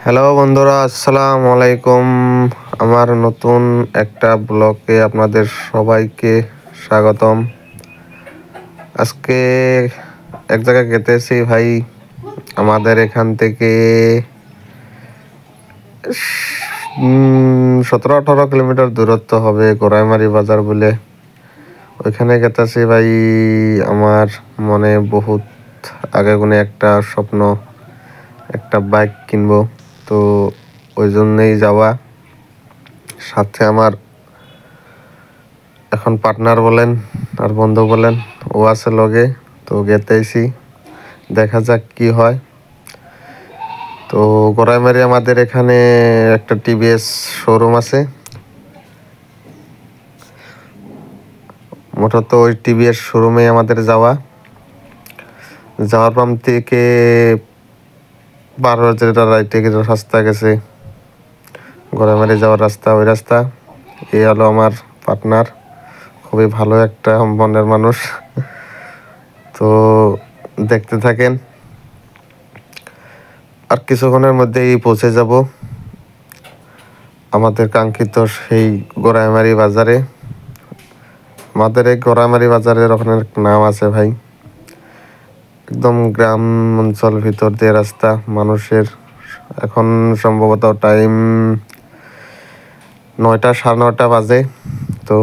Hello বন্ধুরা, আসসালামু আলাইকুম। আমার নতুন একটা ব্লগে আপনাদের সবাইকে স্বাগতম। আজকে এক জায়গায় গেতেছি ভাই। আমাদের এখান থেকে 17-18 কিলোমিটার দূরত্ব হবে, গোড়াইমারি বাজার বলে। ওইখানে গেতেছি ভাই। আমার মনে বহুত আগে গুনে একটা স্বপ্ন, একটা বাইক কিনবো। তো ওই জন্যই যাওয়া। সাথে আমার এখন পার্টনার বলেন আর বন্ধু বলেন, ও আছে লগে। তো গেতেছি, দেখা যাক কি হয়। তো গোড়াইমারি আমাদের এখানে একটা টিভিএস শোরুম আছে। মূলত ওই টিভিএস শোরুমে আমাদের যাওয়ার পাম থেকে 12 যেটা রাইটে রাস্তা গেছে, গোড়াইমারি যাওয়ার রাস্তা, ওই রাস্তা। এই হলো আমার পার্টনার, খুবই ভালো একটা মনের মানুষ। তো দেখতে থাকেন, আর কিছুক্ষণের মধ্যেই পৌঁছে যাব আমাদের কাঙ্ক্ষিত সেই গোড়াইমারি বাজারে। আমাদের এই গোড়াইমারি বাজারের ওখানে নাম আছে ভাই, একদম গ্রাম অঞ্চল ভিতর দিয়ে রাস্তা। মানুষের এখন সম্ভবত টাইম 9টা, 9:30 বাজে। তো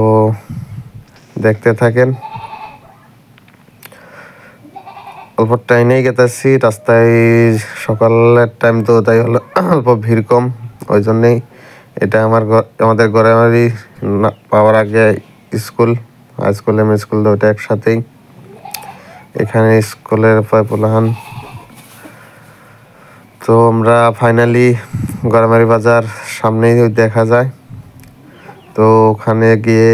দেখতে থাকেন। অল্প টাইমেই গেতেছি রাস্তায়। সকালের টাইম তো তাই হলো অল্প ভিড় কম, ওই জন্যেই। এটা আমাদের গোড়াইমারি পাওয়ার আগে school, high school, M school, ওইটা একসাথেই। এখানে স্কুলের পোলাহান। তো আমরা ফাইনালি গোড়াইমারি বাজার সামনেই দেখা যায়। তো ওখানে গিয়ে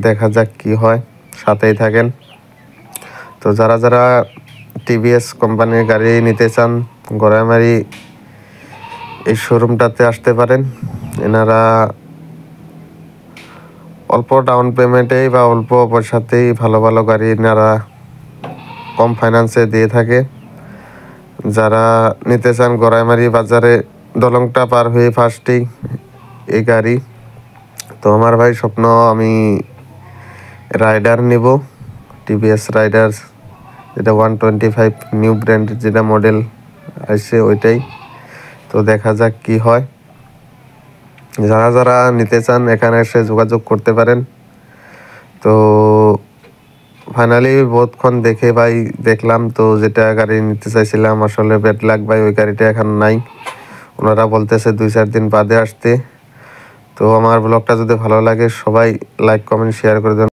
দেখা যাক কি হয়, সাথেই থাকেন। তো যারা যারা টিভিএস কোম্পানির গাড়ি নিতে চান, গোড়াইমারি এই শোরুমটাতে আসতে পারেন। এনারা অল্প ডাউন পেমেন্টেই বা অল্প পয়সাতেই ভালো ভালো গাড়ি এনারা কম ফাইন্যান্সে দিয়ে থাকে। যারা নিতে চান গোড়াইমারি বাজারে দলংটা পার হয়ে ফার্স্টেই এই গাড়ি। তো আমার ভাই স্বপ্ন, আমি রাইডার নেব, টিভিএস রাইডার, যেটা 125 নিউ ব্র্যান্ডের যেটা মডেল আসছে ওইটাই। তো দেখা যাক কি হয়। যারা যারা নিতে চান এখানে এসে যোগাযোগ করতে পারেন। তো ফাইনালি বহুতক্ষণ দেখে ভাই দেখলাম, তো যেটা গাড়ি নিতে চাইছিলাম আসলে ব্যাড লাক ভাই, ওই গাড়িটা এখন নাই। ওনারা বলতেছে 2-4 দিন বাদে আসতে। তো আমার ব্লগটা যদি ভালো লাগে সবাই লাইক, কমেন্ট, শেয়ার করে দেন।